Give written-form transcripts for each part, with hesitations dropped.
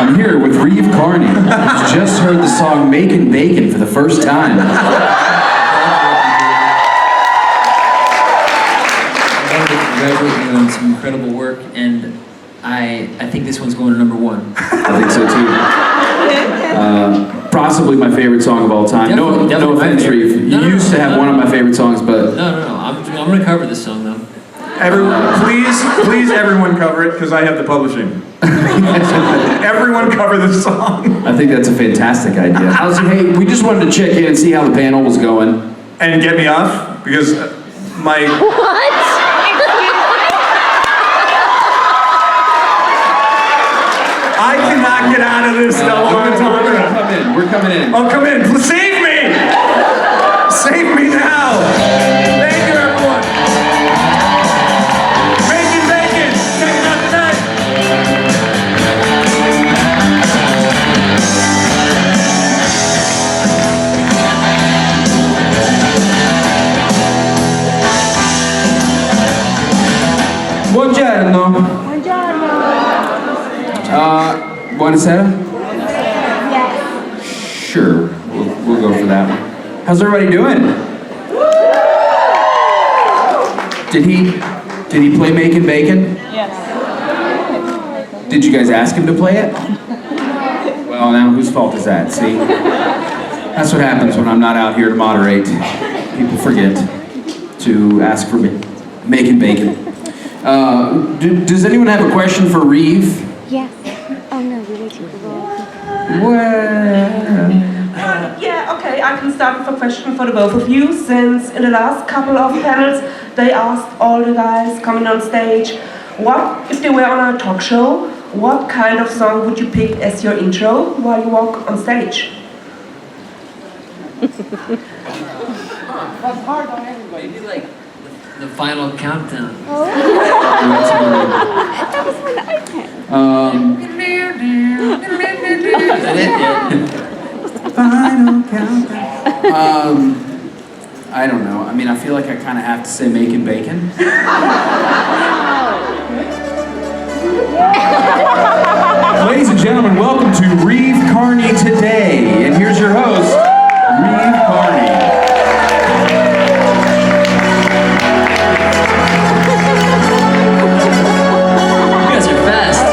I'm here with Reeve Carney, who's just heard the song Makin' Bacon for the first time. Congratulate you on some incredible work, and I think this one's going to #1. I think so too. Possibly my favorite song of all time. No offense, Reeve. You used to have one of my favorite songs, but... No. I'm going to cover this song, though. Everyone, please, everyone cover it, because I have the publishing. Everyone cover this song. I think that's a fantastic idea. Hey, we just wanted to check in and see how the panel was going. And get me off, because my... What? I cannot get out of this stuff. We're coming in. Oh, come in. Save me! Save me now! Thank you, everyone. Makin' Bacon. Check it out tonight. Buongiorno. Buonasera? Yes. Sure, we'll go for that one. How's everybody doing? Did he play Makin' Bacon? Yes. Did you guys ask him to play it? Well, now whose fault is that? See? That's what happens when I'm not out here to moderate. People forget to ask for Makin' Bacon. Does anyone have a question for Reeve? Yes. Oh no, we're waiting for Rob. Well... Yeah, okay, I can start with a question for the both of you, since in the last couple of panels they asked all the guys coming on stage, what, if they were on a talk show, what kind of song would you pick as your intro while you walk on stage? That's hard on everybody. You do like the final countdown. Oh. That was when I picked. Is that it? Final countdown. I don't know. I mean, I feel like I kind of have to say Makin' Bacon. Ladies and gentlemen, welcome to Reeve Carney Today. And here's your host, Reeve Carney. You guys are fast.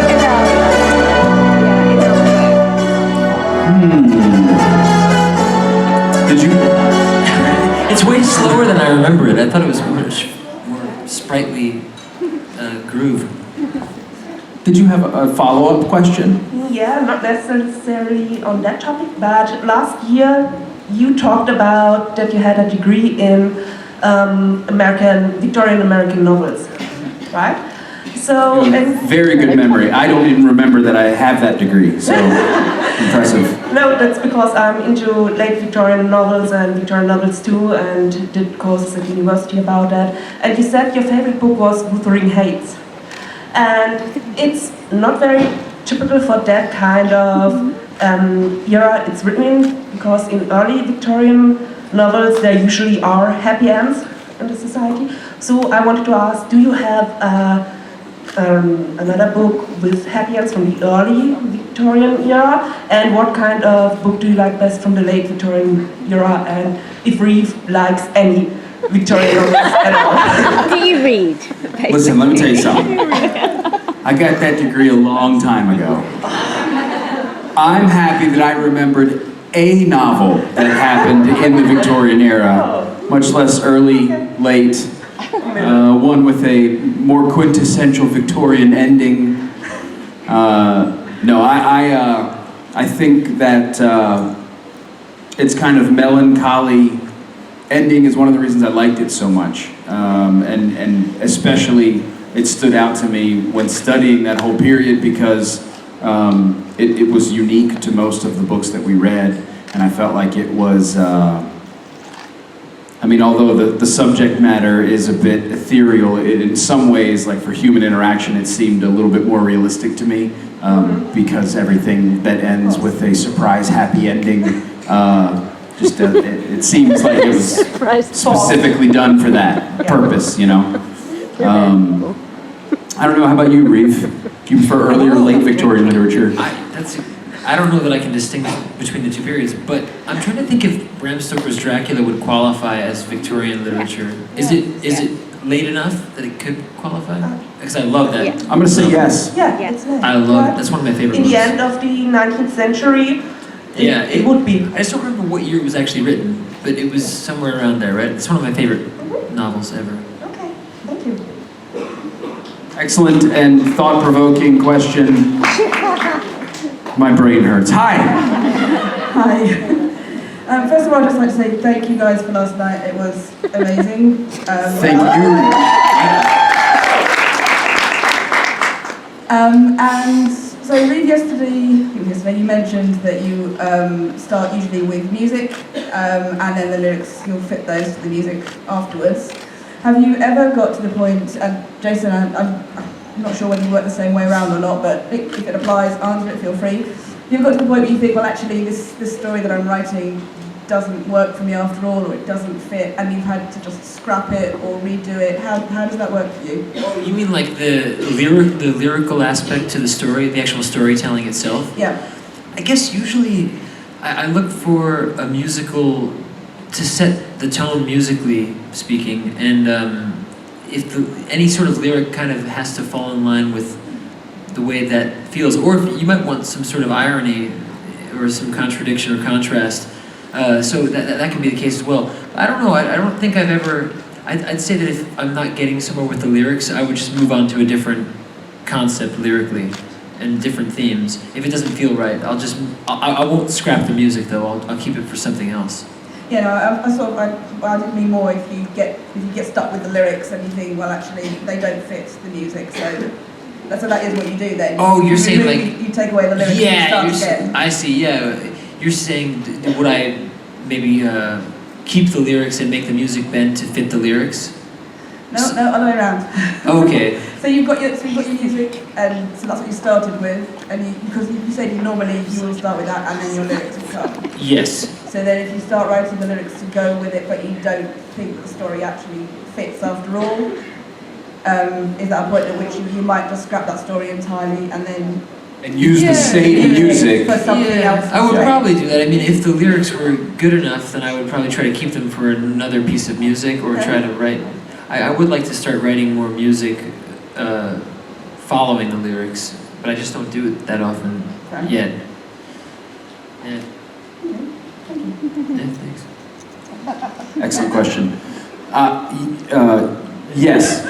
Did you? It's way slower than I remember it. I thought it was more sprightly groove. Did you have a follow-up question? Yeah, not necessarily on that topic, but last year you talked about that you had a degree in Victorian American novels, right? So, and Very good memory. I don't even remember that I have that degree, so impressive. no, that's because I'm into late Victorian novels and Victorian novels too, and did courses at university about that. And you said your favorite book was Wuthering Heights. And it's not very typical for that kind of era it's written in, because in early Victorian novels there usually are happy ends in the society. So I wanted to ask, do you have another book with happy ends from the early Victorian era? And what kind of book do you like best from the late Victorian era? And if Reeve likes any Victorian novels at all? Do you read? Basically? Listen, let me tell you something. I got that degree a long time ago. I'm happy that I remembered a novel that happened in the Victorian era, much less early, late, one with a more quintessential Victorian ending. No, I think that its kind of melancholy ending is one of the reasons I liked it so much, and especially it stood out to me when studying that whole period, because it was unique to most of the books that we read, and I felt like it was, I mean, although the subject matter is a bit ethereal, in some ways, like for human interaction, it seemed a little bit more realistic to me, because everything that ends with a surprise happy ending, it seems like it was specifically done for that purpose, you know? I don't know, how about you, Reeve? Do you prefer early or late Victorian literature? That's I don't know that I can distinguish between the two periods, but I'm trying to think if Bram Stoker's Dracula would qualify as Victorian literature. Is it late enough that it could qualify? Because I love that. Yeah. I'm gonna say yes. Yeah, Yes. it's nice. I love that's one of my favorite In books. the end of the 19th century, Yeah, it would be. I just don't remember what year it was actually written, but it was somewhere around there, right? It's one of my favorite novels ever. Okay, thank you. Excellent and thought-provoking question. My brain hurts. Hi. Hi. First of all, I'd just like to say thank you guys for last night. It was amazing. Thank you. And so, Reeve, yesterday you mentioned that you start usually with music, and then the lyrics, you'll fit those to the music afterwards. Have you ever got to the point, and Jason, I'm not sure whether you work the same way around or not, but if it applies, answer it, feel free. You've got to the point where you think, well, actually, this story that I'm writing doesn't work for me after all, or it doesn't fit, and you've had to just scrap it or redo it. How does that work for you? Oh, you mean like the lyrical aspect to the story, the actual storytelling itself? Yeah. I guess usually I look for a musical to set the tone musically speaking, and if any sort of lyric kind of has to fall in line with the way that feels, or if you might want some sort of irony or some contradiction or contrast, so that can be the case as well. I don't know, I don't think I've ever, I'd say that if I'm not getting somewhere with the lyrics, I would just move on to a different concept lyrically and different themes. If it doesn't feel right, I won't scrap the music though, I'll keep it for something else. Yeah, no, I did mean more if you get stuck with the lyrics and you think, well, actually, they don't fit the music, so that is what you do then. Oh, you're saying you take away the lyrics and you start again. I see, yeah. You're saying, would I maybe keep the lyrics and make the music bend to fit the lyrics? No, other way around. Okay. So you've got your music, and so that's what you started with, and because you said you will start with that, and then your lyrics will come. Yes. So then if you start writing the lyrics to go with it, but you don't think that the story actually fits after all, is that a point at which you might just scrap that story entirely and then use the same music. for something else? I would probably do that. I mean, if the lyrics were good enough, then I would probably try to keep them for another piece of music, or try to write. I would like to start writing more music following the lyrics, but I just don't do it that often yet. Yeah. Yeah, thanks. Excellent question. Yes.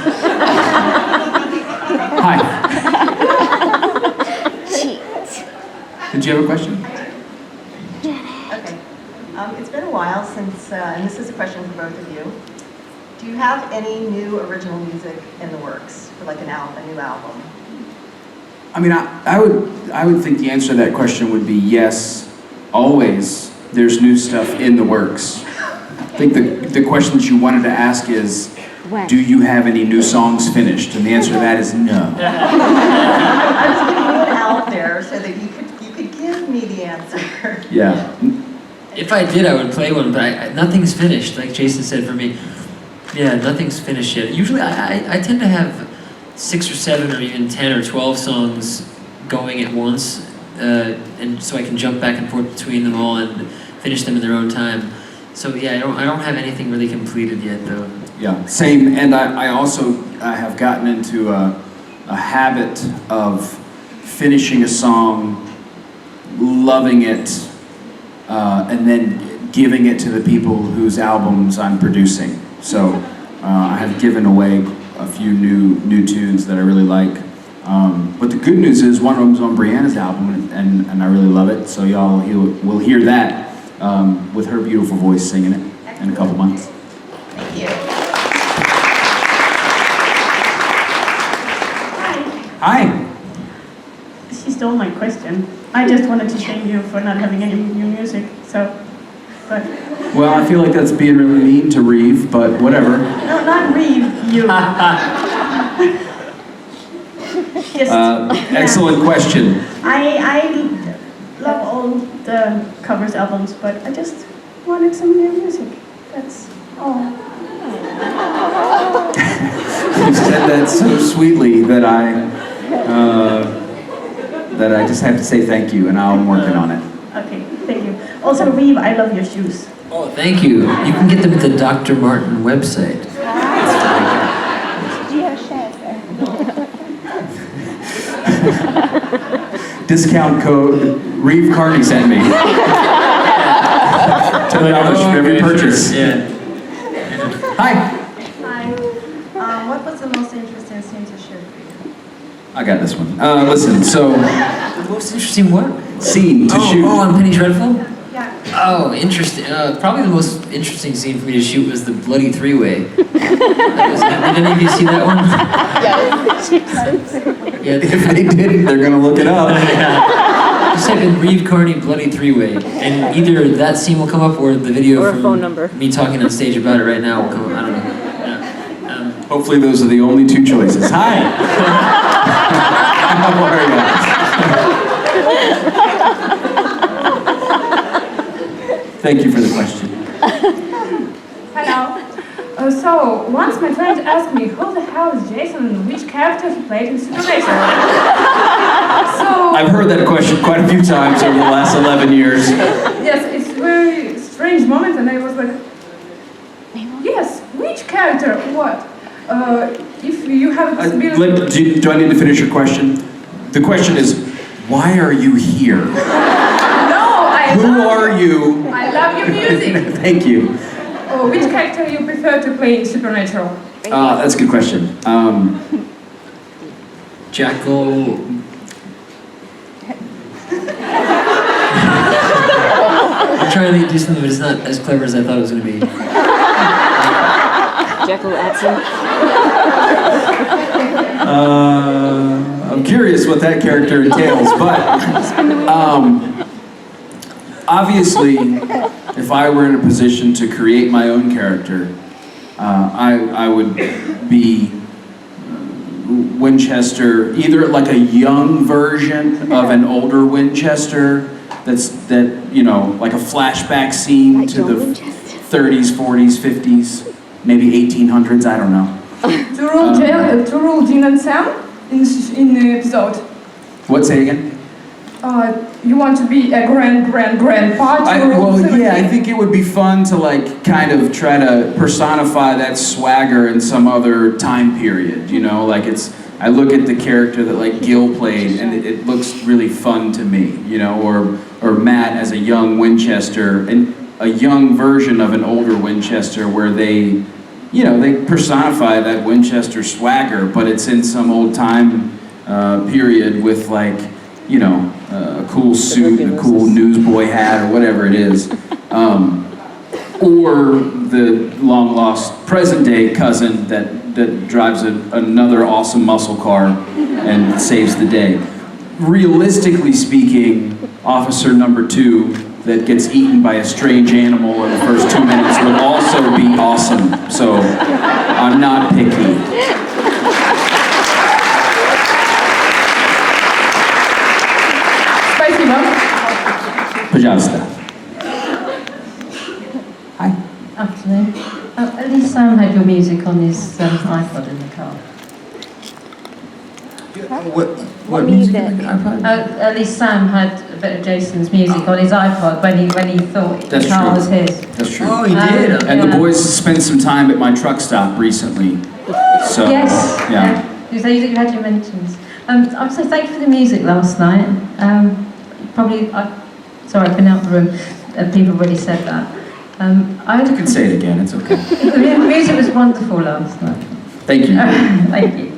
Hi. Cheat. Did you have a question? Okay. It's been a while since, and this is a question for both of you. Do you have any new original music in the works for like a new album? I mean, I would think the answer to that question would be yes, always. There's new stuff in the works. I think the question that you wanted to ask is, When? do you have any new songs finished? And the answer to that is no. I was putting it out there so that you could give me the answer. Yeah. If I did, I would play one, but nothing's finished, like Jason said for me. Yeah, nothing's finished yet. Usually I tend to have 6 or 7 or even 10 or 12 songs going at once, and so I can jump back and forth between them all and finish them in their own time. So yeah, I don't have anything really completed yet though. Yeah, same. And I also have gotten into a habit of finishing a song, loving it, and then giving it to the people whose albums I'm producing. So I have given away a few new tunes that I really like. But the good news is one of them's on Brianna's album, and I really love it. So y'all will hear that with her beautiful voice singing it in a couple months. Thank you. Hi. She stole my question. I just wanted to shame you for not having any new music, but... Well, I feel like that's being really mean to Reeve, but whatever. No, not Reeve, you. Excellent question. I love all the covers albums, but I just wanted some new music. That's all. You said that so sweetly that that I just have to say thank you, and I'm working on it. Okay, thank you. Also, Reeve, I love your shoes. Oh, thank you. You can get them at the Dr. Martin website. Discount code Reeve Carney sent me. $10 for every purchase. Yeah. Hi. Hi. What was the most interesting scene to shoot for you? I got this one. Listen, so The most interesting what? scene to shoot. Oh, on Penny Dreadful? Yeah. Oh, interesting. Probably the most interesting scene for me to shoot was the bloody three-way. Did any of you see that one? Yeah. If they didn't, they're gonna look it up. Just type in Reeve Carney bloody three-way, and either that scene will come up or the video Or a from phone number. me talking on stage about it right now will come up. I don't know. Yeah. Hopefully those are the only two choices. Hi. How are you? Thank you for the question. Hello. So, once my friend asked me who the hell is Jason and which character he played in Supernatural. So, I've heard that question quite a few times over the last 11 years. yes, it's a very strange moment, and I was like, yes, which character? What? If you have a possibility. Do I need to finish your question? The question is, why are you here? No, I Who love are you? I love your music. Thank you. Oh, which character you prefer to play in Supernatural? That's a good question. Jackal. I'm trying to do something, but it's not as clever as I thought it was going to be. Jekyll Atson. I'm curious what that character entails, but obviously, if I were in a position to create my own character, I would be Winchester, either like a young version of an older Winchester, like a flashback scene to the 30s, 40s, 50s, maybe 1800s, I don't know. To rule Dean and Sam in the episode. What, say again? You want to be a grandpa to rule Yeah, I think it would be fun to like kind of try to personify that swagger in some other time period, you know? Like I look at the character that like Gil played and it looks really fun to me, you know? Or Matt as a young Winchester, and a young version of an older Winchester where they personify that Winchester swagger, but it's in some old time period with like, a cool suit and a cool newsboy hat or whatever it is. Or the long lost present day cousin that drives another awesome muscle car and saves the day. Realistically speaking, officer number 2 that gets eaten by a strange animal in the first 2 minutes would also be awesome. So I'm not picky. Pajasta. Hi. Afternoon. At least Sam had your music on his iPod in the car. What music? iPod? At least Sam had a bit of Jason's music on his iPod when he thought the car was his. That's true. Oh, he did. And the boys spent some time at my truck stop recently. So Yes. yeah. You say you had your mentions. I'd say thank you for the music last night. Sorry, I've been out the room. People already said that. You can say it again. It's okay. The music was wonderful last night. Thank you. Thank you.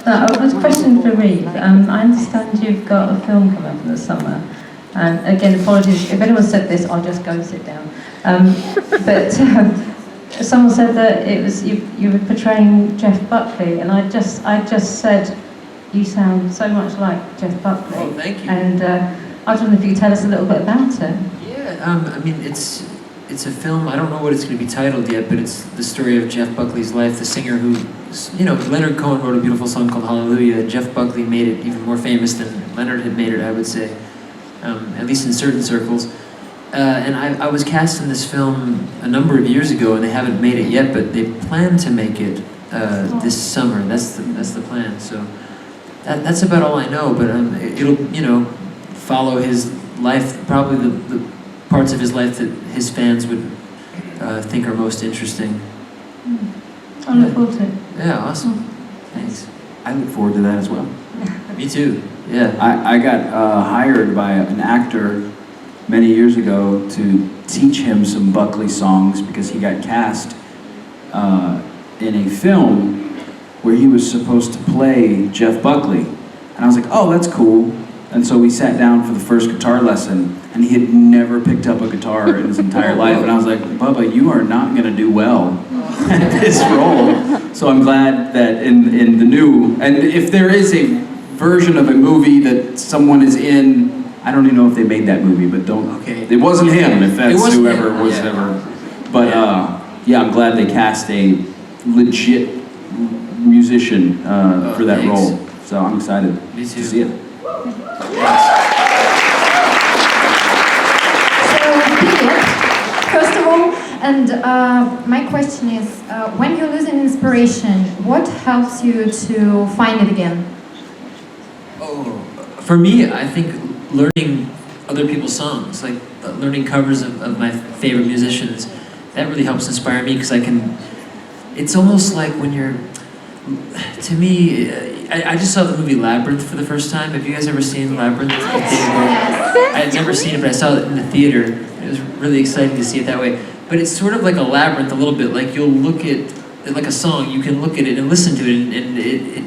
I was a question for Reeve. I understand you've got a film coming up in the summer. And again, apologies, if anyone said this, I'll just go and sit down. But someone said that it was you were portraying Jeff Buckley, and I just said you sound so much like Jeff Buckley. Oh, thank you. And I was wondering if you could tell us a little bit about it. Yeah, I mean, it's a film. I don't know what it's going to be titled yet, but it's the story of Jeff Buckley's life, the singer who, Leonard Cohen wrote a beautiful song called Hallelujah. Jeff Buckley made it even more famous than Leonard had made it, I would say, at least in certain circles. And I was cast in this film a number of years ago, and they haven't made it yet, but they plan to make it this summer. That's the plan. So That's about all I know, but it'll, follow his life, probably the parts of his life that his fans would think are most interesting. I look forward to it. Yeah, awesome. Thanks. I look forward to that as well. Me too. Yeah. I got hired by an actor many years ago to teach him some Buckley songs because he got cast in a film where he was supposed to play Jeff Buckley. And I was like, oh, that's cool. And so we sat down for the first guitar lesson, and he had never picked up a guitar in his entire life. And I was like, Bubba, you are not going to do well at this role. So I'm glad that in the new, and if there is a version of a movie that someone is in, I don't even know if they made that movie, but don't, Okay. it wasn't him, if that's whoever him, was yeah. ever. But yeah, I'm glad they cast a legit musician for that thanks. role. So I'm excited Me to too. see it. So, Philip, first of all, and my question is, when you lose an inspiration, what helps you to find it again? Oh, for me, I think learning other people's songs, like learning covers of my favorite musicians, that really helps inspire me because it's almost like when you're, to me, I just saw the movie Labyrinth for the first time. Have you guys ever seen Labyrinth? I had never seen it, but I saw it in the theater. It was really exciting to see it that way. But it's sort of like a labyrinth a little bit, like you'll look at, like a song, you can look at it and listen to it, and it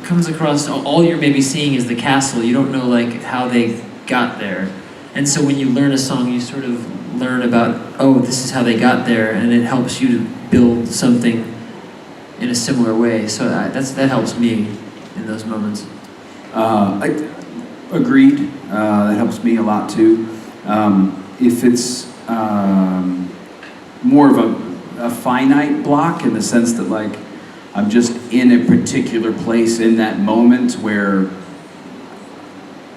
comes across, all you're maybe seeing is the castle. You don't know like how they got there. And so when you learn a song, you sort of learn about, oh, this is how they got there, and it helps you to build something in a similar way. So that helps me in those moments. Agreed. That helps me a lot too. If it's more of a finite block in the sense that like I'm just in a particular place in that moment where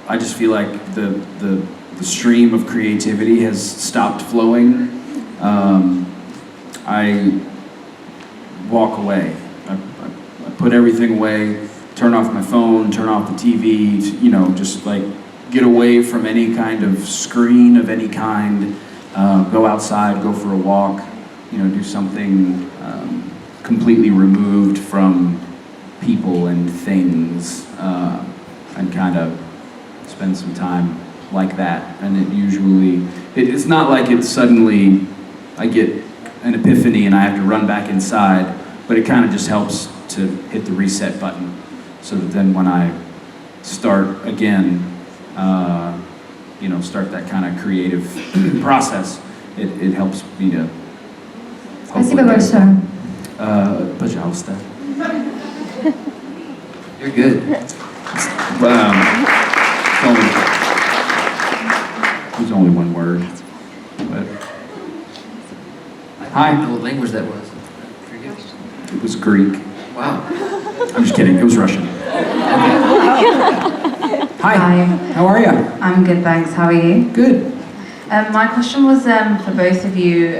I just feel like the stream of creativity has stopped flowing, I walk away. I put everything away, turn off my phone, turn off the TV, just like get away from any kind of screen of any kind, go outside, go for a walk, do something completely removed from people and things, and kind of spend some time like that. And it usually, it's not like it's suddenly, I get an epiphany and I have to run back inside, but it kind of just helps to hit the reset button so that then when I start again, start that kind of creative process, it helps me to... Спасибо большое. Пожалуйста. You're good. There's only one word. But, I hi. don't know what language that was. Forget. It was Greek. Wow. I'm just kidding. It was Russian. Hi. How are you? I'm good, thanks. How are you? Good. My question was for both of you.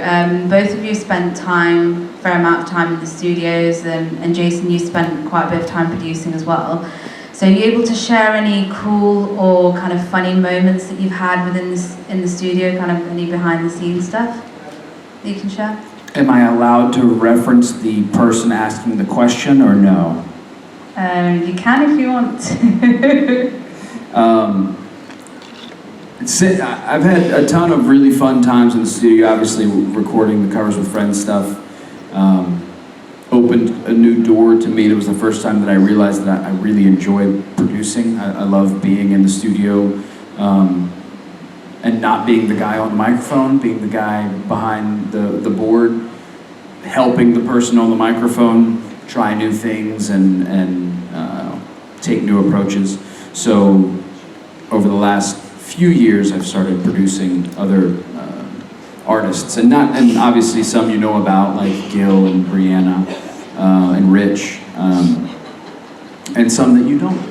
Both of you spent fair amount of time in the studios, and Jason, you spent quite a bit of time producing as well. So are you able to share any cool or kind of funny moments that you've had in the studio, kind of any behind the scenes stuff that you can share? Am I allowed to reference the person asking the question or no? You can if you want to. I've had a ton of really fun times in the studio, obviously recording the Covers with Friends stuff. Opened a new door to me. It was the first time that I realized that I really enjoy producing. I love being in the studio and not being the guy on the microphone, being the guy behind the board, helping the person on the microphone try new things and take new approaches. So over the last few years, I've started producing other artists, and obviously some you know about, like Gil and Brianna and Rich, and some that you don't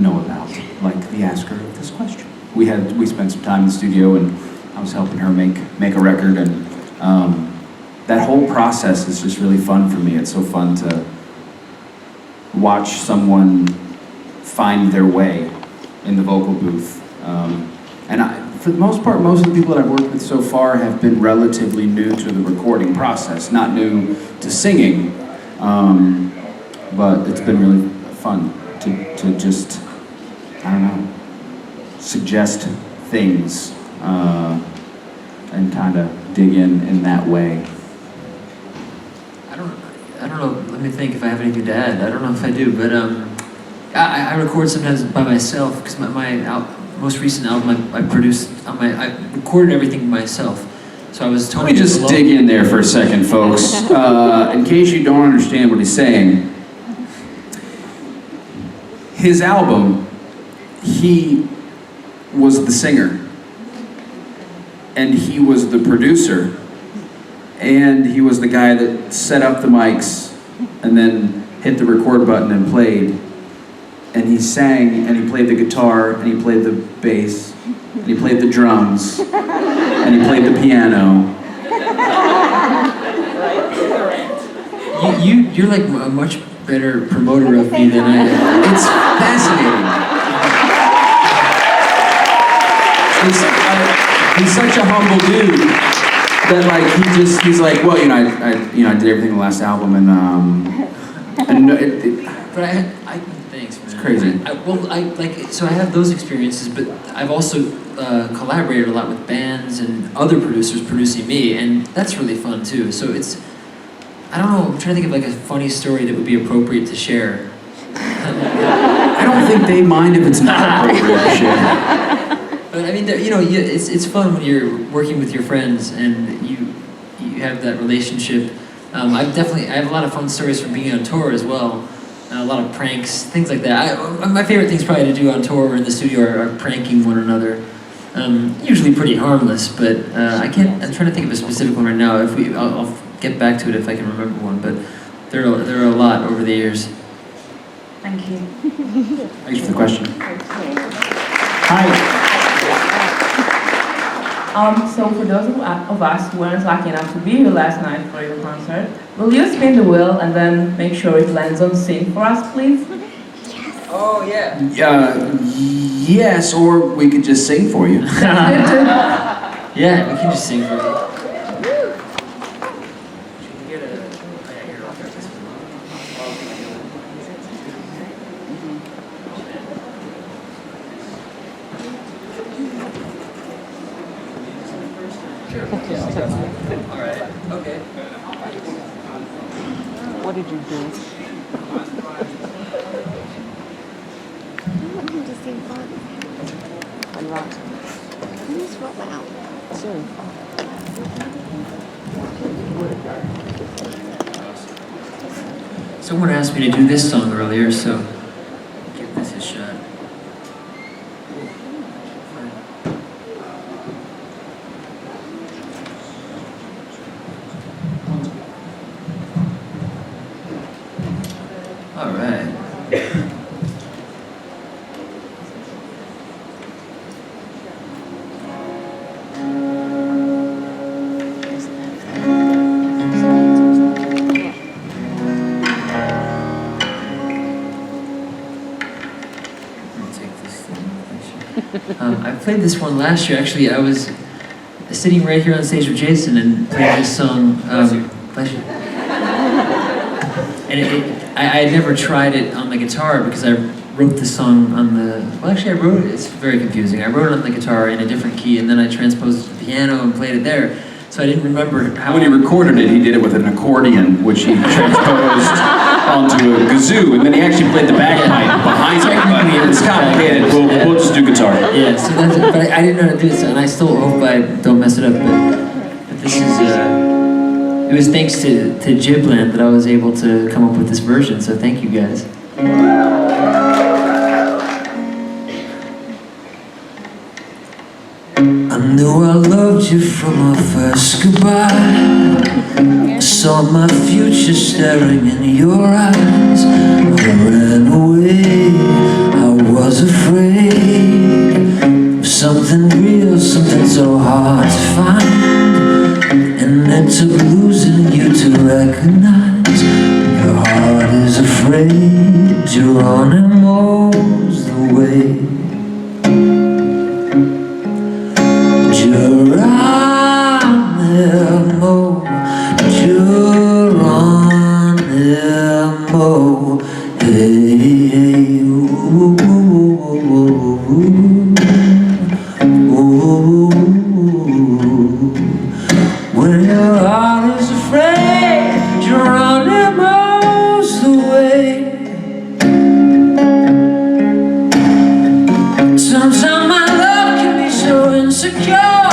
know about, like the asker of this question. We spent some time in the studio, and I was helping her make a record, and that whole process is just really fun for me. It's so fun to watch someone find their way in the vocal booth. And for the most part, most of the people that I've worked with so far have been relatively new to the recording process, not new to singing, but it's been really fun to just, I don't know, suggest things and kind of dig in that way. I don't know, let me think if I have anything to add. I don't know if I do, but I record sometimes by myself, because my most recent album I produced, I recorded everything myself. So I was totally Let me just dig in there for a second, folks. In case you don't understand what he's saying, his album, he was the singer, and he was the producer, and he was the guy that set up the mics and then hit the record button and played. And he sang, and he played the guitar, and he played the bass, and he played the drums, and he played the piano. You're like a much better promoter of me than I am. It's fascinating. He's such a humble dude that like he's like, well, I did everything in the last album, and but thanks, man. It's crazy. So I have those experiences, but I've also collaborated a lot with bands and other producers producing me, and that's really fun too. So I don't know, I'm trying to think of like a funny story that would be appropriate to share. I don't think they mind if it's not appropriate to share. But I mean, it's fun when you're working with your friends and you have that relationship. I have a lot of fun stories from being on tour as well. A lot of pranks, things like that. My favorite things probably to do on tour or in the studio are pranking one another. Usually pretty harmless, but I'm trying to think of a specific one right now. I'll get back to it if I can remember one, but there are a lot over the years. Thank you. Thanks for the question. Hi. So for those of us who weren't lucky enough to be here last night for your concert, will you spin the wheel and then make sure it lands on sync for us, please? Yes. Oh, yeah. Yes, or we could just sing for you. Yeah, we can just sing for you. Alright, okay. What did you do? I want him to sing fun. And rock. Please roll out. Soon. Someone asked me to do this song earlier, so give this a shot. All right. I played this one last year. Actually, I was sitting right here on stage with Jason and played this song. Bless you. And I had never tried it on the guitar because I wrote the song on the... Well, actually, I wrote it. It's very confusing. I wrote it on the guitar in a different key, and then I transposed it to the piano and played it there. So I didn't remember how... When he recorded it, he did it with an accordion, which he transposed onto a kazoo, and then he actually played the bagpipe behind it. But it's complicated. We'll just do guitar. Yeah, so that's it. But I didn't know how to do it, and I still hope I don't mess it up. But this is... it was thanks to JIB that I was able to come up with this version, so thank you guys. I knew I loved you from our first goodbye. I saw my future staring in your eyes. I ran away, I was afraid of something real, something so hard to find. And it took losing you to recognize your heart heart is afraid, Geronimo's the way. Geronimo, Geronimo, hey, hey, ooh, ooh, ooh. When your heart is afraid, Geronimo's the way. Sometimes my love can be so insecure,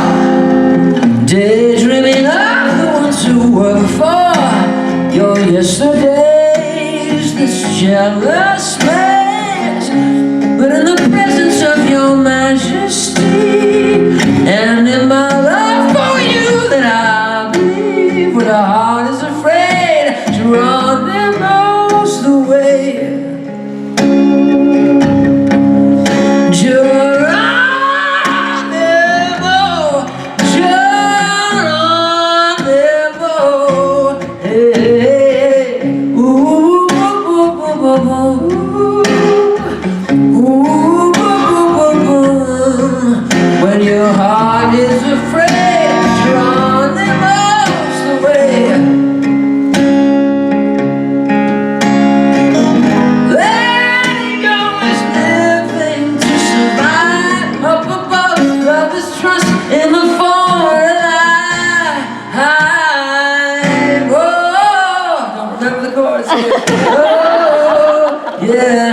daydreaming of the ones who were before. Your yesterdays, this jealous place, but in the presence of your majesty, and in my love for you that I believe, when the heart is afraid, Geronimo's the way. Geronimo, Geronimo, hey, ooh, when your heart is afraid, Geronimo's the way. Letting go is living to survive. Up above, love is trust in the foreign life. Oh, don't remember the chorus here. Oh, yeah.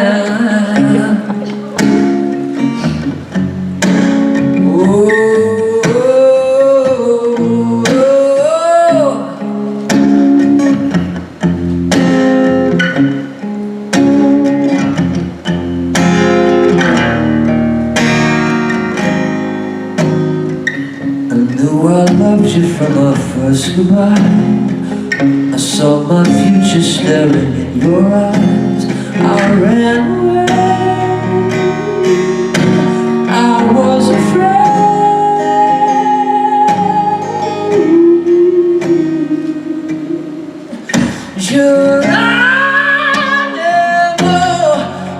I knew I loved you from our first goodbye. I saw my future staring in your eyes. I ran away, I was afraid. Geronimo,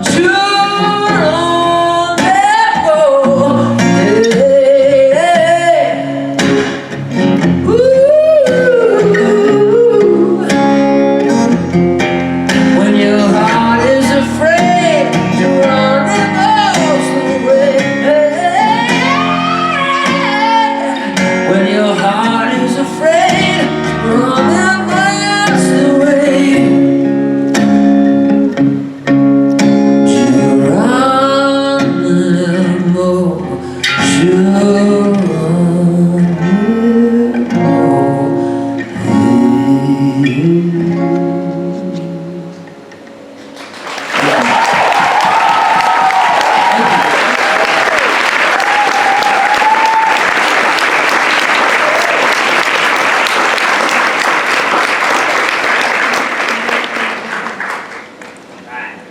Geronimo, hey, hey. When your heart is afraid, Geronimo's the way. When your heart is afraid, Geronimo's the way. Geronimo,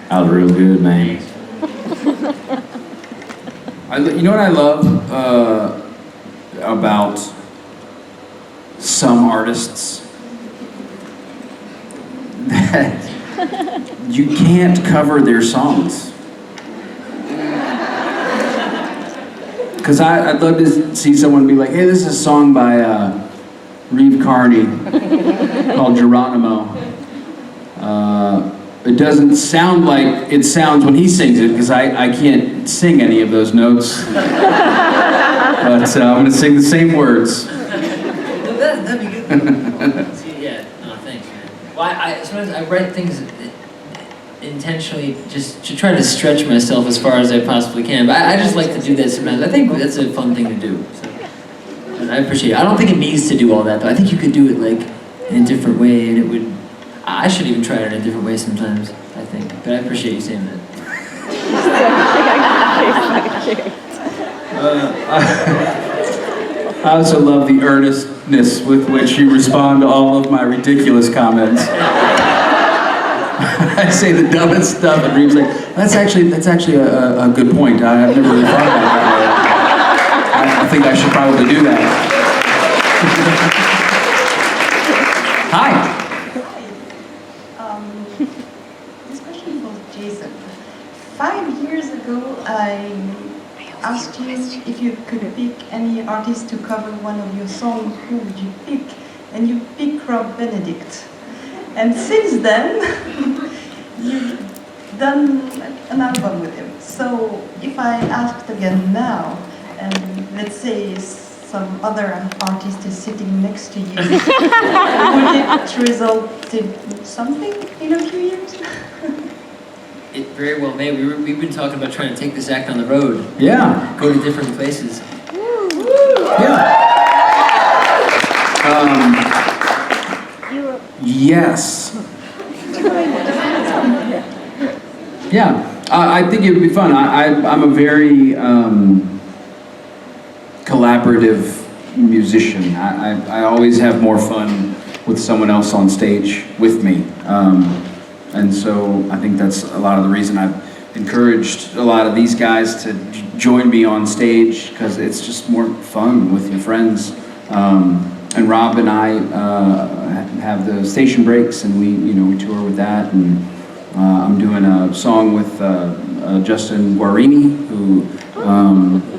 That was real good, man. You know what I love about some artists? That you can't cover their songs. Because I'd love to see someone be like, hey, this is a song by Reeve called Geronimo. It doesn't sound like it sounds when he sings it, because I can't sing any of those notes. But I'm going to sing the same words. That'd be good. See, yeah, no, thanks, man. Well, sometimes I write things intentionally just to try to stretch myself as far as I possibly can. But I just like to do that sometimes. I think that's a fun thing to do. So. And I appreciate it. I don't think it needs to do all that, but I think you could do it like in a different way, and it would. I should even try it in a different way sometimes, I think. But I appreciate you saying that. I also love the earnestness with which you respond to all of my ridiculous comments. I say the dumbest stuff, and Reeve's like, that's actually a good point. I've never really thought about that. I think I should probably do that. Hi. you could pick any artist to cover one of your songs, who would you pick? And you pick Rob Benedict. And since then, you've done an album with him. So if I asked again now, and let's say some other artist is sitting next to you, would it result in something in a few years? It very well may. We've been talking about trying to take this act on the road. Yeah. Go to different places. Yeah. Yes. Yeah. I think it would be fun. I'm a very collaborative musician. I always have more fun with someone else on stage with me. And so I think that's a lot of the reason I've encouraged a lot of these guys to join me on stage, because it's just more fun with your friends. And Rob and I have the station breaks, and we tour with that. And I'm doing a song with Justin Guarini, who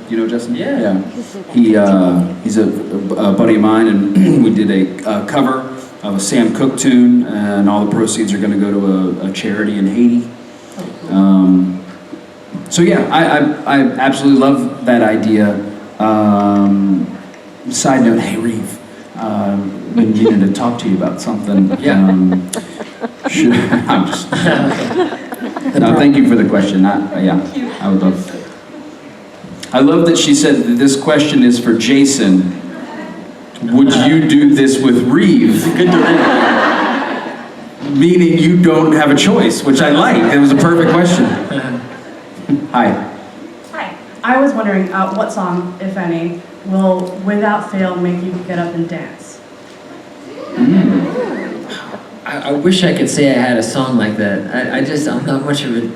you know Justin? Yeah. He's a buddy of mine, and we did a cover of a Sam Cooke tune, and all the proceeds are going to go to a charity in Haiti. So yeah, I absolutely love that idea. Side note, hey Reeve, been meaning to talk to you about something. Yeah. I'm just. No, thank you for the question. I would love. I love that she said that this question is for Jason. Would you do this with Reeve? Good to Reeve. Meaning you don't have a choice, which I like. It was a perfect question. Hi. Hi. I was wondering what song, if any, will, without fail, make you get up and dance? I wish I could say I had a song like that. I'm not much of a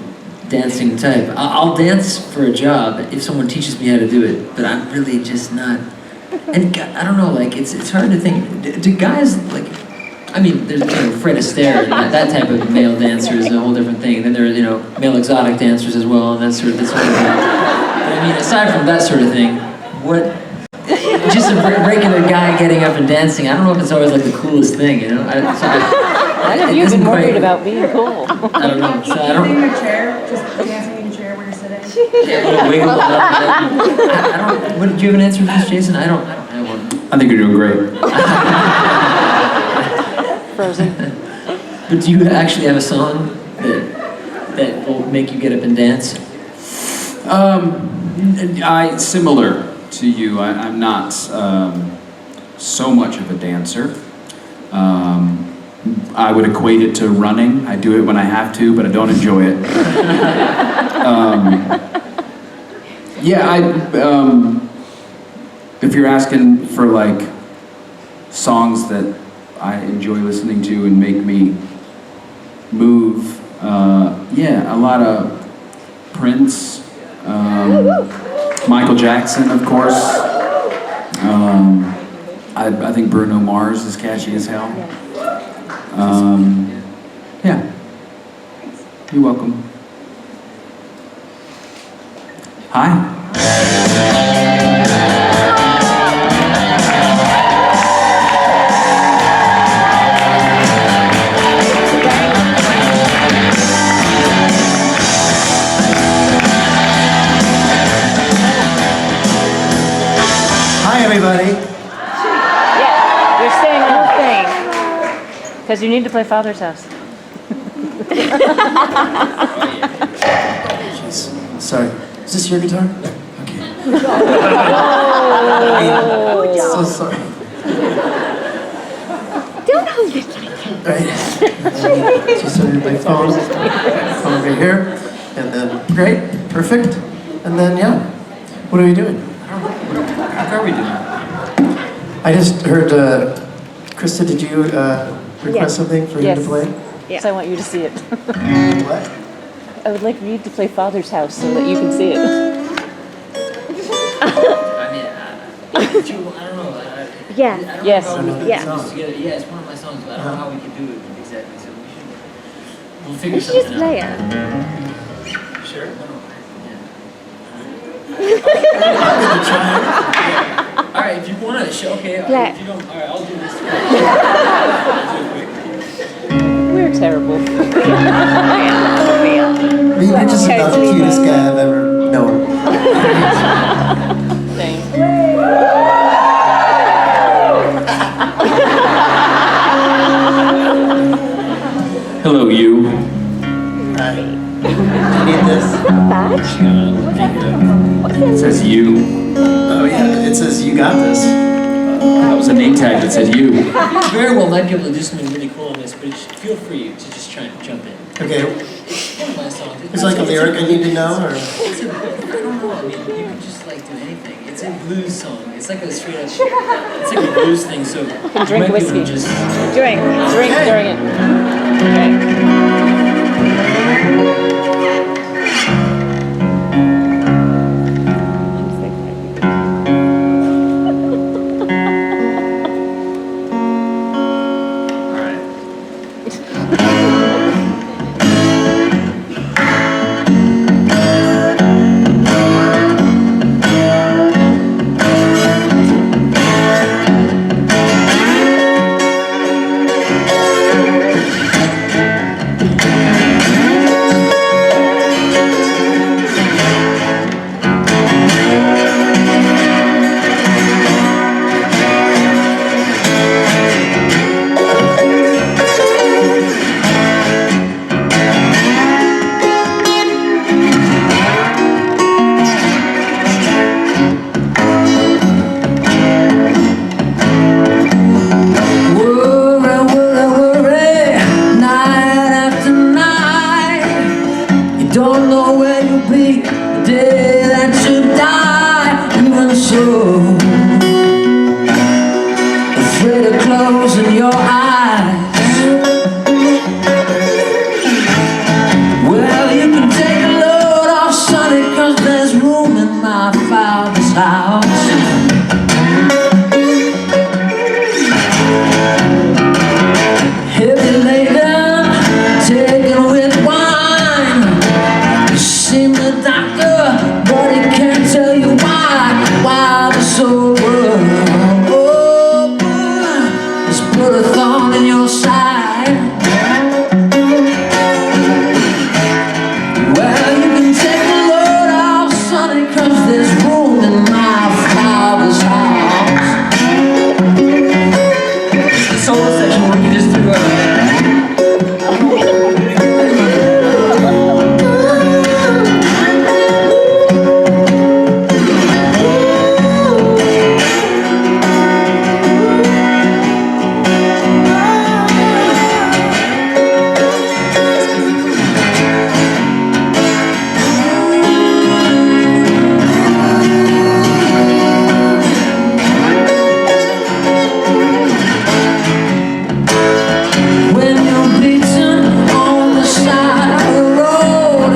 dancing type. I'll dance for a job if someone teaches me how to do it, but I'm really just not. And I don't know, like, it's hard to think. Do guys, like, I mean, there's Fred Astaire, and that type of male dancer is a whole different thing. Then there are, male exotic dancers as well, and that sort of thing. But I mean, aside from that sort of thing, just a regular guy getting up and dancing, I don't know if it's always like the coolest thing, When have you been worried about being cool? I don't know. So I don't. Sitting in a chair, just dancing in a chair where you're sitting. Yeah, wiggle it up. Do you have an answer for this, Jason? I don't have one. I think you're doing great. Frozen. But do you actually have a song that will make you get up and dance? Similar to you, I'm not so much of a dancer. I would equate it to running. I do it when I have to, but I don't enjoy it. If you're asking for like songs that I enjoy listening to and make me move, a lot of Prince, Michael Jackson, of course. I think Bruno Mars is catchy as hell. You're welcome. Hi. Hi, everybody. Yeah, you're saying the whole thing. Because you need to play Father's House. Jeez. Sorry. Is this your guitar? Okay. So sorry. Don't hold it. Right. Just under my phone over here. And then, great, perfect. And then, what are we doing? How are we doing? I just heard, Krista, did you request something for him to play? Yes, I want you to see it. What? I would like Reeve to play Father's House so that you can see it. I mean, I don't know. Yeah. Yes. Yeah, it's one of my songs, but I don't know how we can do it exactly. So we'll figure You should something just play out. it. Sure. All right, if you want to show, okay. Yeah. If you don't, all right, I'll do this. We're terrible. Reeve, you're just about the cutest guy I've ever known. Thanks. Hello, you. Hi. Do you need this? Badge? It says you. Oh yeah, it says you got this. That was a name tag that said you. You very well might be able to do something really cool on this, but feel free to just try and jump in. Okay. It's one of my songs. There's like a lyric I need to know, or? I don't know. I mean, you can just like do anything. It's a blues song. It's like a straight up. It's like a blues thing. So You can drink whiskey. Just Drink during it. Okay. Don't know where you'll be the day that you die. Even so, afraid of closing your eyes. Well, you can take a load off, sonny, 'cause there's room in my father's house. Heavy laden, taken with wine. See the doctor, but he can't tell you why the soul world, oh boy, has put a thorn in your side. Well, you can take the load off, sonny, 'cause there's room in my father's house. it's the solo section where you just do When you're beaten on the side of the road,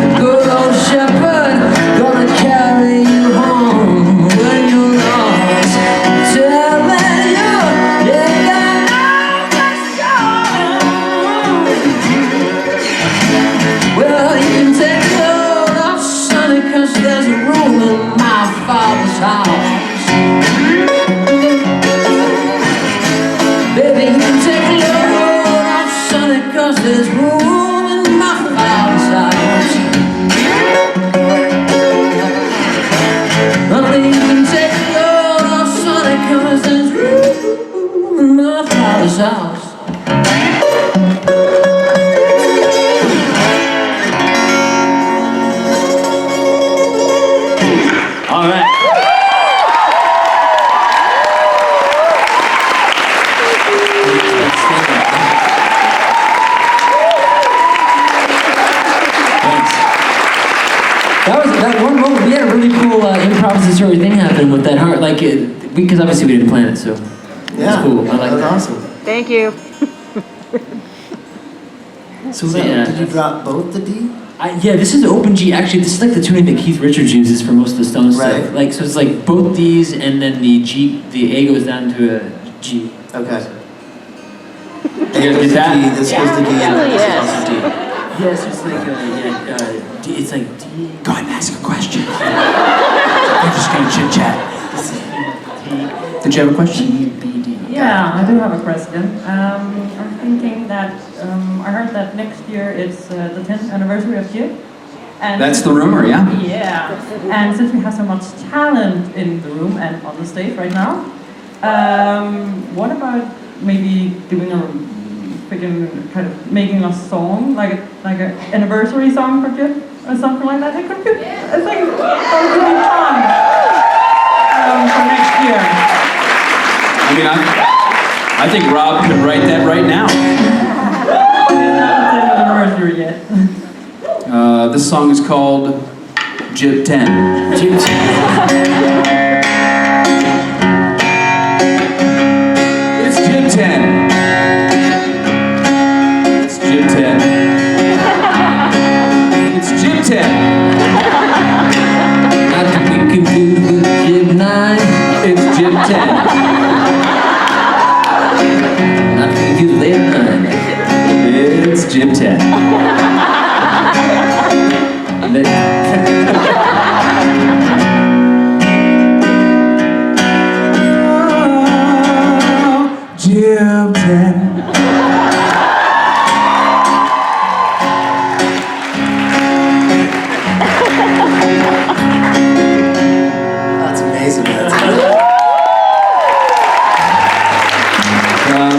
the good old shepherd gonna carry you home. When you're lost, telling you got no place to go. Well, you can take a load off, sonny, 'cause there's a room in my father's house. Baby, you can take a load off, sonny, 'cause there's room in my father's house. Honey, you can take a load off, sonny, 'cause there's room in my father's house. All right. That one moment, we had a really cool improvisatory thing happen with that heart, like, because obviously we didn't plan it, so Yeah, it's cool. I like that was that. awesome. Thank you. So Yeah. did you drop both the D? Yeah, this is open G. Actually, this is like the tuning that Keith Richards uses for most of the Stones Right. stuff. Like, so it's like both D's and then the G, the A goes down to a G. Okay. You guys get that? This goes to D, and this is Yes. also D. Yes, it's like, it's like... Go ahead and ask a question. We're just gonna chit-chat. Did you have a question? Yeah, I do have a question. I'm thinking that, I heard that next year it's the 10th anniversary of JIB. And That's the rumor, yeah. Yeah, and since we have so much talent in the room and on the stage right now, what about maybe doing a freaking kind of making a song, like an anniversary song for JIB or something like that? I think that would be fun for next year. I mean, I think Rob could write that right now. It's not the 10th anniversary yet. This song is called JIB 10. JIB 10. It's JIB 10. It's JIB 10. It's JIB 10. Not to be confused with JIB 9. It's JIB 10. Not to be confused with 8 or 9. It's JIB 10. JIB 10. That's amazing, man.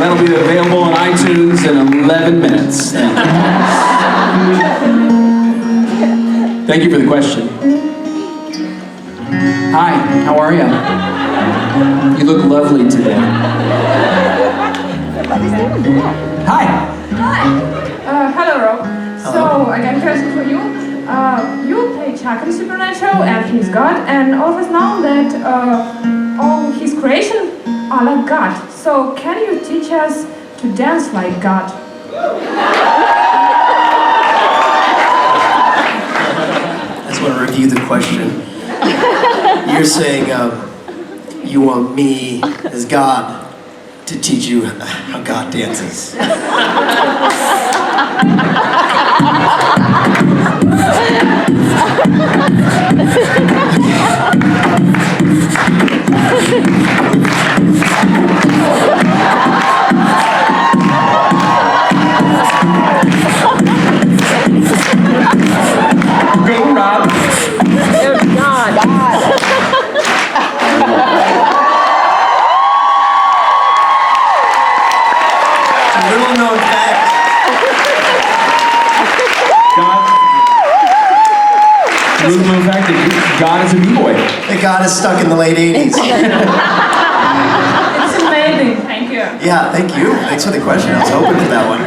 That'll be available on iTunes in 11 minutes. Thank you for the question. Hi, how are you? You look lovely today. Hi. Hi. Hello, Rob. So, I got a question for you. You play Chuck in the Supernatural, and he's God, and all of us know that all his creation are like God. So, can you teach us to dance like God? I just want to review the question. You're saying you want me as God to teach you how God dances. Go, Rob. Oh, God. Little known fact. Little known fact that God is a b-boy. That God is stuck in the late 80s. It's amazing. Thank you. Yeah, thank you. Thanks for the question. I was hoping for that one.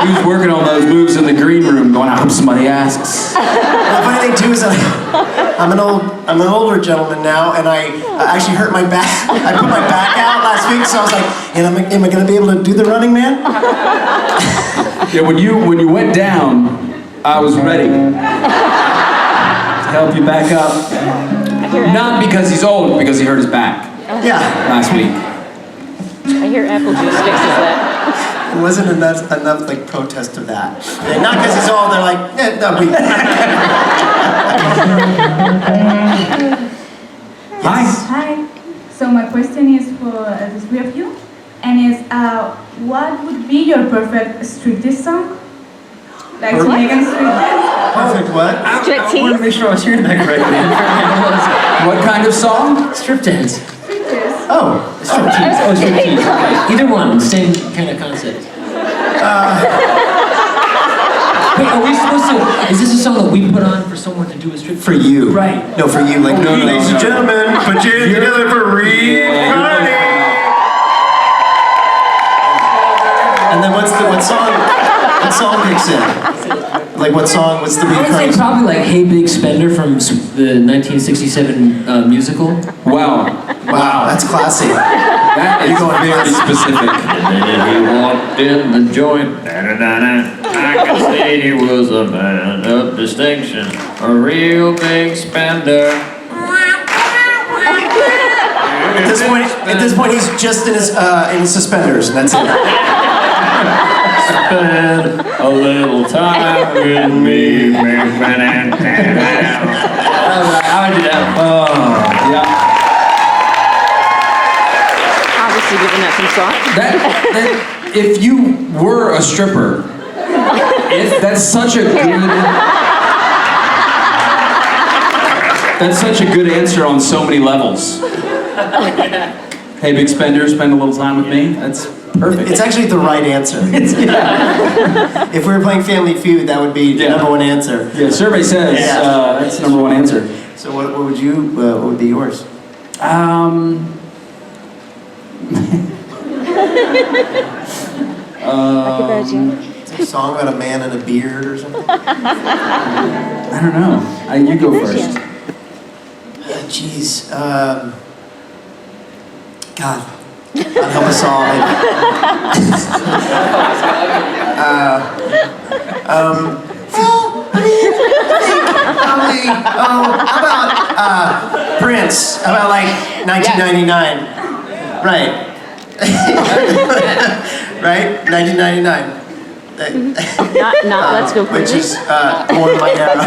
He was working on those moves in the green room, going, I hope somebody asks. The funny thing too is that I'm an older gentleman now, and I actually hurt my back. I put my back out last week, so I was like, am I going to be able to do the Running Man? Yeah, when you went down, I was ready to help you back up. Not because he's old, because he hurt his back. Yeah. Last week. I hear apple juice fixes that. It wasn't enough like protest of that. And not because he's old, they're like, no, Hi. Hi. So my question is for the three of you, and is what would be your perfect striptease song? Like to make a striptease? Perfect what? I want to make sure I was hearing that correctly. What kind of song? Strip dance. Striptease. Oh, striptease. Oh, striptease. Either one, same kind of concept. Wait, are we supposed to? Is this a song that we put on for someone to do a strip? For you. Right. No, for you. Like, No, ladies and gentlemen, put your hands together for Reeve. And then what song kicks in? Like what song? What's the I would say probably like "Hey Big Spender" from the 1967 musical. Wow. Wow, that's classy. That is very specific. And then he walked in the joint. I could say he was a man of distinction, a real big spender. At this point, he's just in his suspenders, and that's it. Spend a little time with me. How would you do that? Oh, yeah. Obviously giving that some thought. That, if you were a stripper, that's such a good answer on so many levels. Hey, big spender, spend a little time with me. That's perfect. It's actually the right answer. If we were playing Family Feud, that would be the number one answer. Yeah, survey says that's the number one answer. So what would you? What would be yours? Like a virgin. It's a song about a man and a beard or something. I don't know. You go first. Jeez. God help us all. Probably. How about Prince? How about like 1999? Right. Right? 1999. Not Let's Go Which Crazy. is more in my era.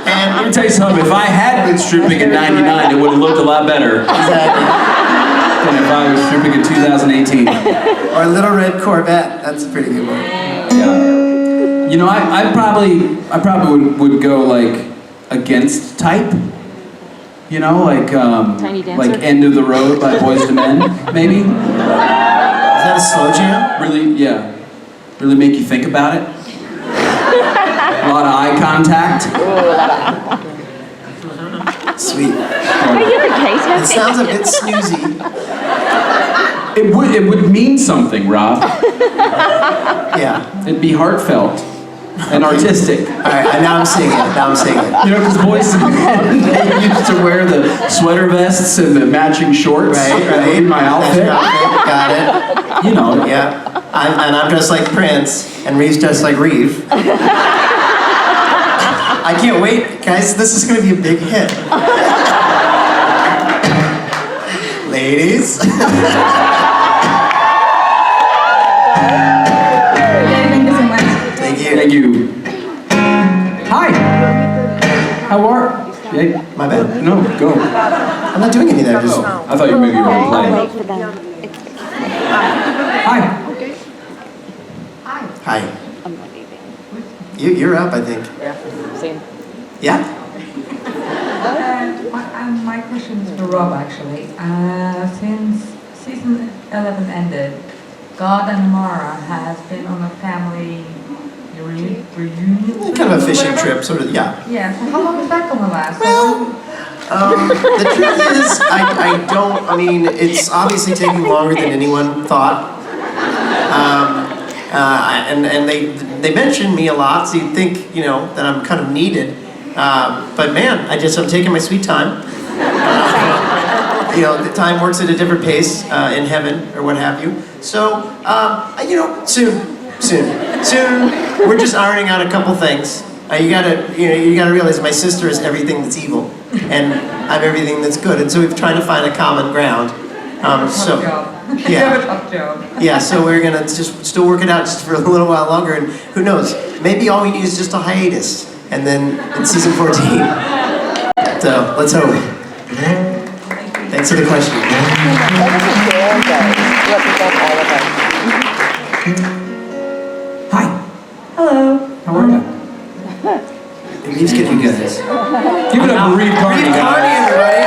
And let me tell you something, if I had been stripping in 99, it would have looked a lot better. Exactly. Than if I was stripping in 2018. Or Little Red Corvette, that's a pretty good one. Yeah. You know, I probably would go like against type. You know, like Tiny Dancer? like End of the Road by Boyz II Men, maybe. Is that a slow jam? Really, yeah. Really make you think about it. A lot of eye contact. Sweet. Are you okay, Toby? It sounds a bit snoozy. It would mean something, Rob. Yeah. It'd be heartfelt and artistic. All right, now I'm seeing it. You know, because Boyz II Men, they used to wear the sweater vests and the matching shorts. Right. In my outfit. Got it. You know. Yeah. I'm dressed like Prince, and Reeve's dressed like Reeve. I can't wait, guys. This is going to be a big hit. Ladies. Thank you. Thank you. Hi. How are? Yeah. My bad. No, go. I'm not doing any of that. Just... I thought you maybe you were going to play. Hi. Hi. I'm not leaving. You're up, I think. Yeah, same. Yeah? My question is for Rob, actually. Since season 11 ended, God and Mara has been on a family reunion. Kind of a fishing trip, sort of, yeah. Yeah, so how long is that going to last? Well, the truth is, I mean, it's obviously taking longer than anyone thought. And they mention me a lot, so you'd think, you know, that I'm kind of needed. But man, I'm taking my sweet time. You know, the time works at a different pace in heaven or what have you. So, you know, soon. We're just ironing out a couple things. You gotta realize my sister is everything that's evil, and I'm everything that's good, and so we've tried to find a common ground. Yeah, so we're gonna just still work it out just for a little while longer, and who knows? Maybe all we need is just a hiatus, and then in season 14. So let's hope. Thanks for the question. Hi. Hello. How are you? Reeve's getting you guys. Give it up for Reeve Carney, Reeve Carney, guys. everybody.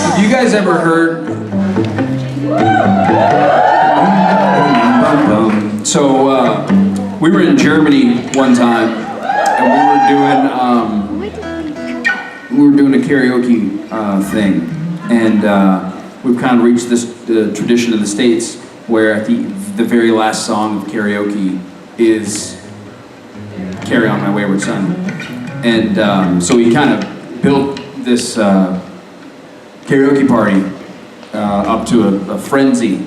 Have you guys ever heard? So we were in Germany one time, and we were doing a karaoke thing, and we've kind of reached this tradition in the States where at the very last song of karaoke is "Carry On My Wayward Son," and so we kind of built this karaoke party up to a frenzy.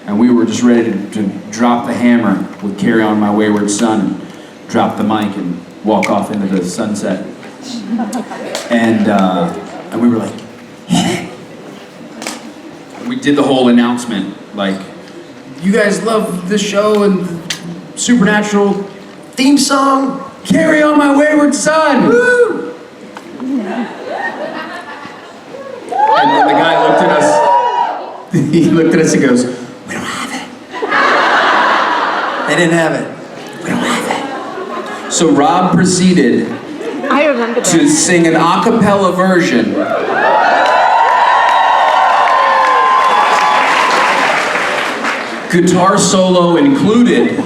And we were just ready to drop the hammer with Carry On My Wayward Son, and drop the mic and walk off into the sunset. And we were like, we did the whole announcement, like, you guys love the show and Supernatural theme song, Carry On My Wayward Son! Woo! And then the guy looked at us, he looked at us and goes, we don't have it. They didn't have it. We don't have it. So Rob proceeded to sing an a cappella version guitar solo included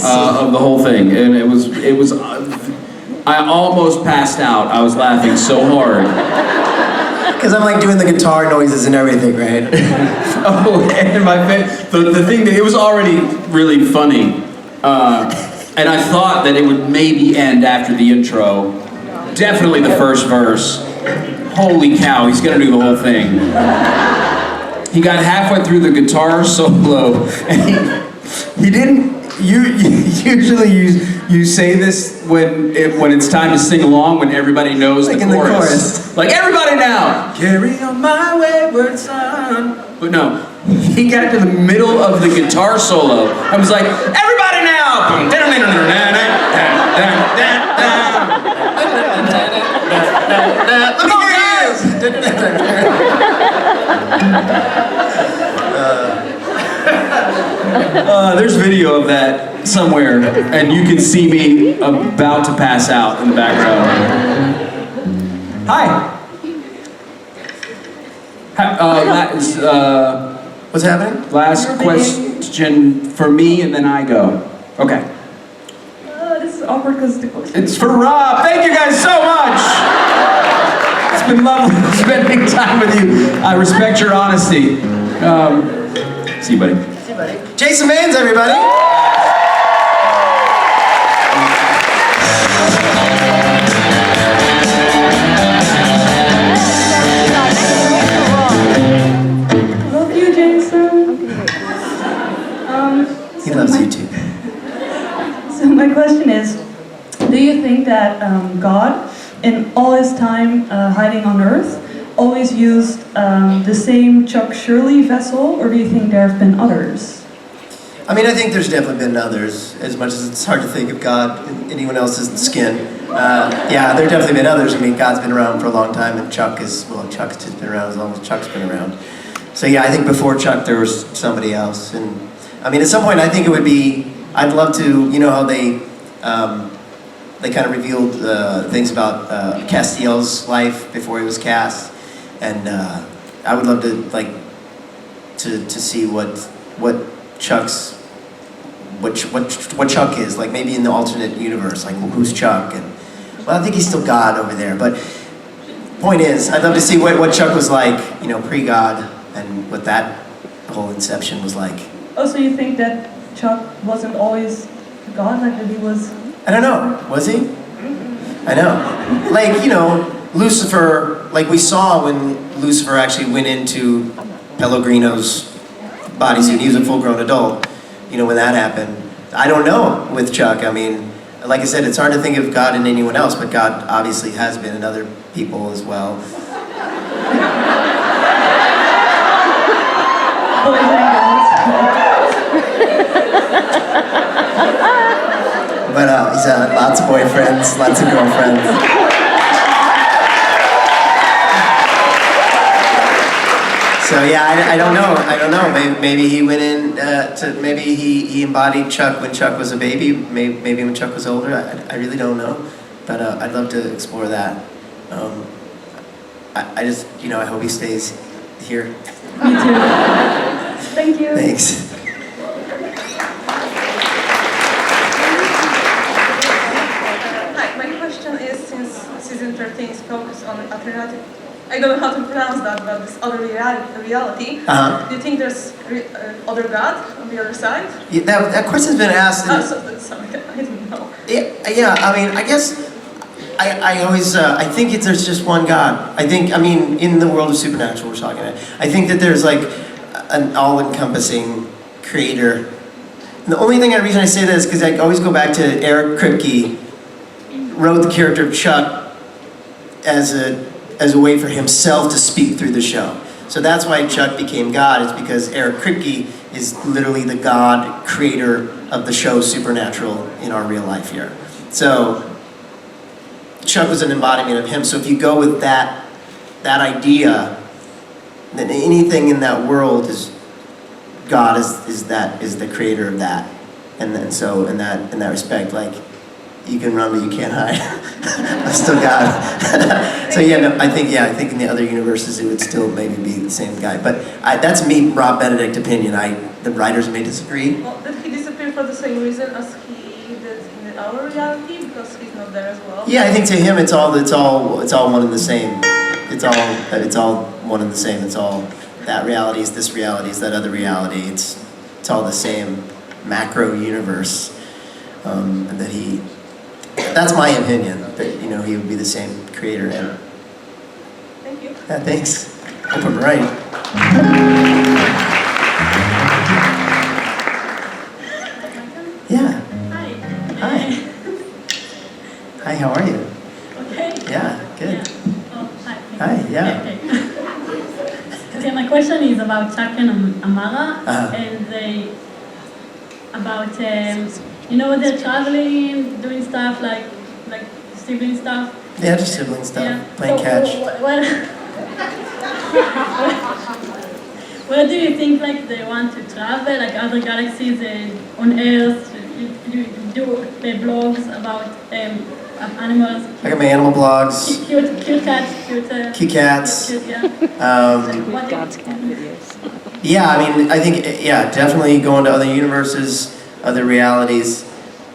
of the whole thing, and it was I almost passed out. I was laughing so hard. Because I'm like doing the guitar noises and everything, right? Oh, and the thing that it was already really funny, and I thought that it would maybe end after the intro. Definitely the first verse. Holy cow, he's gonna do the whole thing. He got halfway through the guitar solo, and he didn't. Usually you say this when it's time to sing along, when everybody knows like the chorus. Like, everybody now, carry on my wayward son. But no, he got to the middle of the guitar solo and was like, everybody now. There's video of that somewhere, and you can see me about to pass out in the background. Hi. What's happening? Last question for me, and then I go. Okay. This is awkward because the question. It's for Rob. Thank you guys so much. It's been lovely spending time with you. I respect your honesty. See you, buddy. Jason Manns, everybody! Love you, Jason. He loves you too. So my question is, do you think that God, in all his time hiding on Earth, always used the same Chuck Shirley vessel, or do you think there have been others? I mean, I think there's definitely been others, as much as it's hard to think of God in anyone else's skin. Yeah, there have definitely been others. I mean, God's been around for a long time, and Chuck's just been around as long as Chuck's been around. So yeah, I think before Chuck there was somebody else. And I mean, at some point I think it would be, I'd love to, you know how they kind of revealed things about Castiel's life before he was cast. And I would love to, like, to see what Chuck's, what Chuck is, like maybe in the alternate universe, like who's Chuck? And well, I think he's still God over there, but point is, I'd love to see what Chuck was like, you know, pre-God, and what that whole inception was like. Oh, so you think that Chuck wasn't always God, like that he was... I don't know, was he? I know. Like, you know, Lucifer, like we saw when Lucifer actually went into Pellegrino's bodysuit, he was a full-grown adult, you know, when that happened. I don't know with Chuck. I mean, like I said, it's hard to think of God in anyone else, but God obviously has been in other people as well. But he's had lots of boyfriends, lots of girlfriends. So yeah, I don't know. Maybe he went in maybe he embodied Chuck when Chuck was a baby. Maybe when Chuck was older. I really don't know, but I'd love to explore that. I just, you know, I hope he stays here. Me too. Thank you. Thanks. Hi, my question is, since season 13 is focused on alternative, I don't know how to pronounce that, but this other reality. Uh-huh. Do you think there's other God on the other side? Yeah, that question's been asked. Sorry, I don't know. Yeah. I mean, I guess I always I think there's just one God. I mean, in the world of Supernatural, we're talking about. I think that there's like an all-encompassing creator. And the only reason I say that is because I always go back to Eric Kripke wrote the character of Chuck as a way for himself to speak through the show. So that's why Chuck became God, is because Eric Kripke is literally the God creator of the show Supernatural in our real life here. So Chuck was an embodiment of him. So if you go with that idea, then anything in that world is God is the creator of that. And then so in that respect, like, you can run but you can't hide. I'm still God. So yeah, no, I think in the other universes it would still maybe be the same guy. But that's me, Rob Benedict opinion. The writers may disagree. Well, did he disappear for the same reason as he did in our reality, because he's not there as well? Yeah, I think to him it's all one and the same. It's all one and the same. It's all that reality is this reality is that other reality. It's all the same macro universe. And that that's my opinion, that he would be the same creator. And thank you. Yeah, thanks. Hope I'm right. Yeah. Hi. Hi, how are you? Okay. Yeah, good. Yeah. Oh, hi. Hi, yeah. Okay, my question is about Chuck and Amara, Uh-huh. and about they're traveling, doing stuff like sibling stuff. Yeah, just sibling stuff, Yeah. playing catch. Where do you think they want to travel, like other galaxies on Earth? You do blogs about animals. I got my animal blogs. Cute cats, Cute cats. Cute, yeah. God's cat videos. Yeah, I mean, I think, definitely going to other universes, other realities.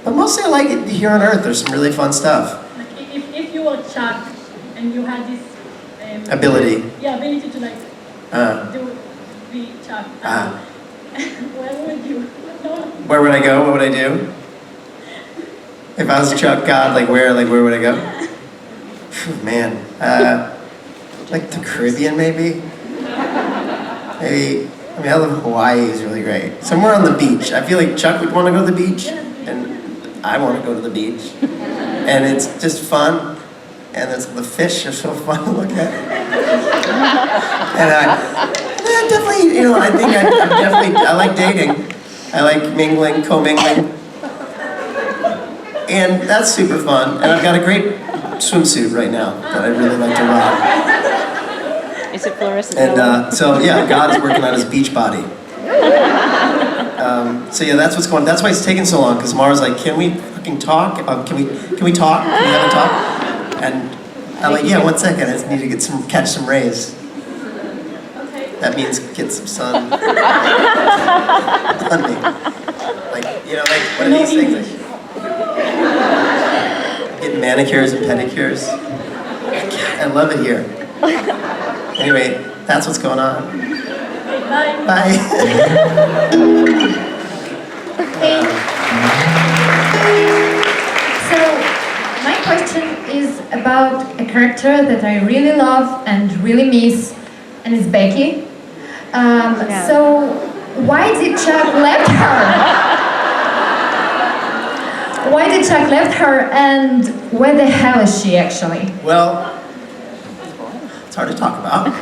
But mostly I like it here on Earth. There's some really fun stuff. Like if you were Chuck and you had this Ability. Yeah, ability to be Chuck. Where would you? Where would I go? What would I do? If I was Chuck God, where would I go? Phew, man, like the Caribbean maybe? I love Hawaii is really great. Somewhere on the beach. I feel like Chuck would want to go to the beach, and I want to go to the beach. And it's just fun, and the fish are so fun to look at. And I definitely, I think I like dating. I like mingling, co-mingling. And that's super fun. And I've got a great swimsuit right now that I really like to rock. Is it fluorescent? And so yeah, God is working on his beach body. So yeah, that's what's going on. That's why it's taking so long, because Mara's like, can we fucking talk? Can we talk? Can we have a talk? And I'm like, yeah, 1 second. I just need to catch some rays. That means get some sun on me. One of these things. Get manicures and pedicures. I love it here. Anyway, that's what's going on. Bye. Bye. Hey. So, my question is about a character that I really love and really miss, and it's Becky. So, why did Chuck left her? Why did Chuck left her, and where the hell is she actually? Well, it's hard to talk about.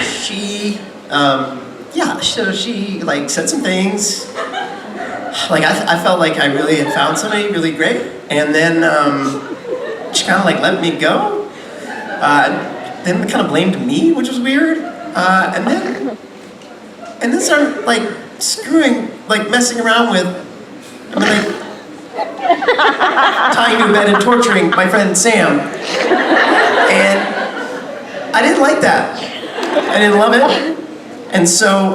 She, so she said some things. I felt like I really had found somebody really great, and then she kind of let me go. Then kind of blamed me, which was weird. And then started screwing, messing around with. Tying to a bed and torturing my friend Sam. And I didn't like that. I didn't love it. And so,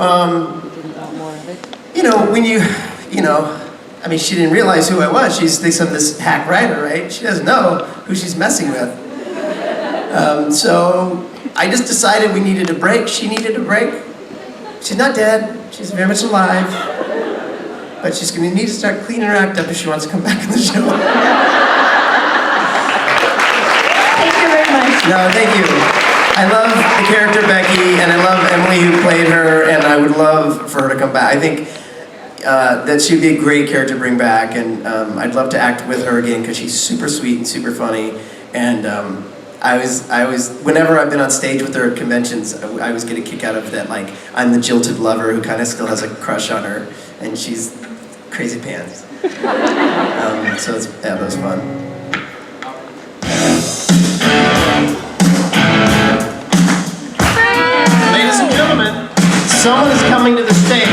when she didn't realize who I was. She thinks I'm this hack writer, right? She doesn't know who she's messing with. So I just decided we needed a break. She needed a break. She's not dead. She's very much alive. But she's going to need to start cleaning her act up if she wants to come back in the show. Thank you very much. No, thank you. I love the character Becky, and I love Emily who played her, and I would love for her to come back. I think that she'd be a great character to bring back, and I'd love to act with her again because she's super sweet and super funny. And I always, whenever I've been on stage with her at conventions, I always get a kick out of that. Like, I'm the jilted lover who kind of still has a crush on her, and she's crazy pants. So that was fun. Ladies and gentlemen, someone is coming to the stage